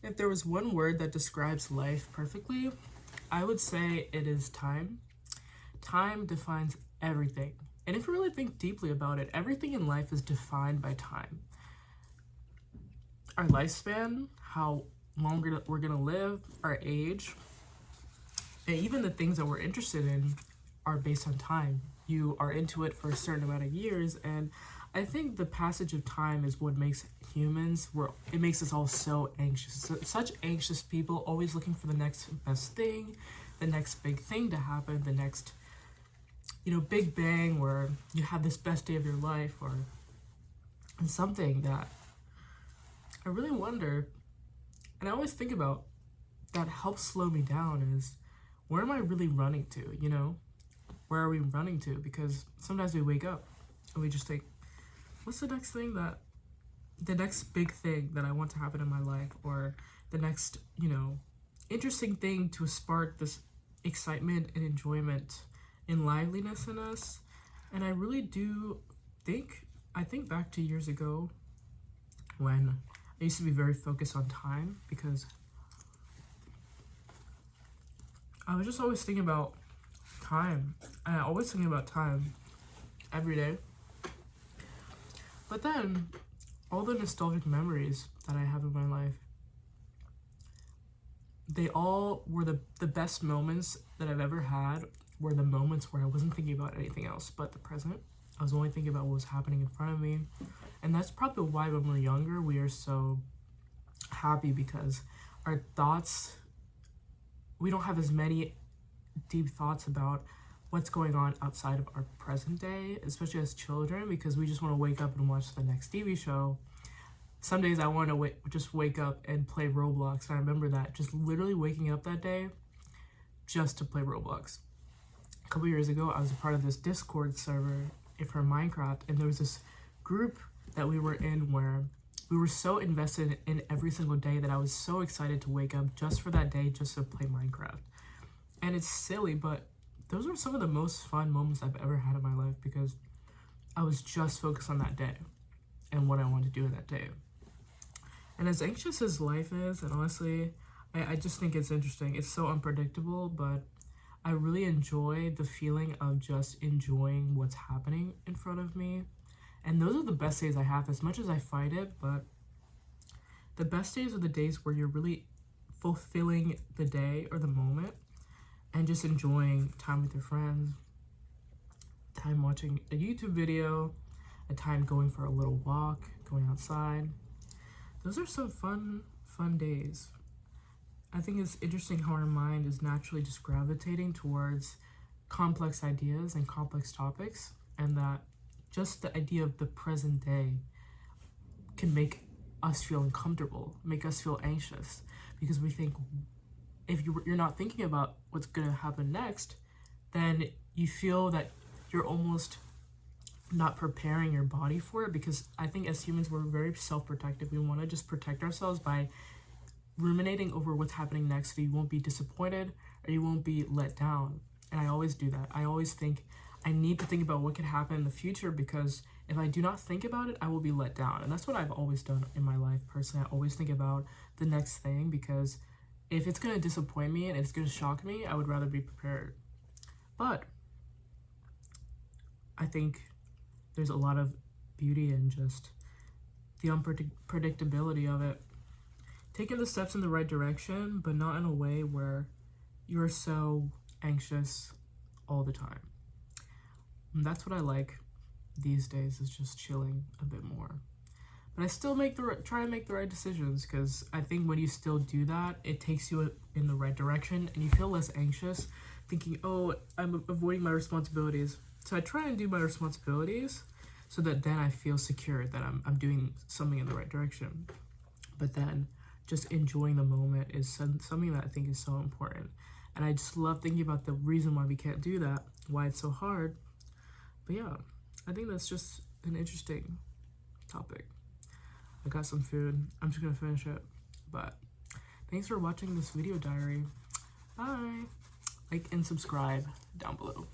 If there was one word that describes life perfectly, I would say it is time. Time defines everything. And if you really think deeply about it, everything in life is defined by time. Our lifespan, how long we're gonna live, our age, and even the things that we're interested in are based on time. You are into it for a certain amount of years, and I think the passage of time is what makes humans, it makes us all so anxious. Such anxious people, always looking for the next best thing, the next big thing to happen, the next, big bang where you have this best day of your life, or something that I really wonder, and I always think about, that helps slow me down is, where am I really running to, Where are we running to? Because sometimes we wake up and we just think, what's the next big thing that I want to happen in my life, or the next, interesting thing to spark this excitement and enjoyment and liveliness in us. And I really do I think back to years ago when I used to be very focused on time, because I was just always thinking about time. And I always thinking about time every day. But then, all the nostalgic memories that I have in my life, they all were the best moments that I've ever had, were the moments where I wasn't thinking about anything else but the present. I was only thinking about what was happening in front of me. And that's probably why when we're younger, we are so happy, because our thoughts, we don't have as many deep thoughts about what's going on outside of our present day, especially as children, because we just want to wake up and watch the next TV show. Some days I want to just wake up and play Roblox. And I remember that, just literally waking up that day just to play Roblox. A couple years ago, I was a part of this Discord server for Minecraft, and there was this group that we were in where we were so invested in every single day that I was so excited to wake up just for that day, just to play Minecraft. And it's silly, but those are some of the most fun moments I've ever had in my life, because I was just focused on that day and what I wanted to do in that day. And as anxious as life is, and honestly, I just think it's interesting. It's so unpredictable, but I really enjoy the feeling of just enjoying what's happening in front of me. And those are the best days I have, as much as I fight it, but the best days are the days where you're really fulfilling the day or the moment and just enjoying time with your friends, time watching a YouTube video, a time going for a little walk, going outside. Those are some fun days. I think it's interesting how our mind is naturally just gravitating towards complex ideas and complex topics, and that just the idea of the present day can make us feel uncomfortable, make us feel anxious, because we think if you're not thinking about what's going to happen next, then you feel that you're almost not preparing your body for it, because I think as humans, we're very self-protective. We want to just protect ourselves by ruminating over what's happening next, so you won't be disappointed or you won't be let down. And I always do that. I always think I need to think about what could happen in the future, because if I do not think about it, I will be let down. And that's what I've always done in my life personally. I always think about the next thing, because if it's going to disappoint me and it's going to shock me, I would rather be prepared. But I think there's a lot of beauty in just the unpredictability of it. Taking the steps in the right direction, but not in a way where you're so anxious all the time. And that's what I like these days, is just chilling a bit more. But I still try and make the right decisions, because I think when you still do that, it takes you in the right direction and you feel less anxious, thinking, oh, I'm avoiding my responsibilities. So I try and do my responsibilities so that then I feel secure that I'm doing something in the right direction. But then just enjoying the moment is something that I think is so important. And I just love thinking about the reason why we can't do that, why it's so hard. But yeah, I think that's just an interesting topic. I got some food. I'm just gonna finish it. But thanks for watching this video diary. Bye. Like and subscribe down below.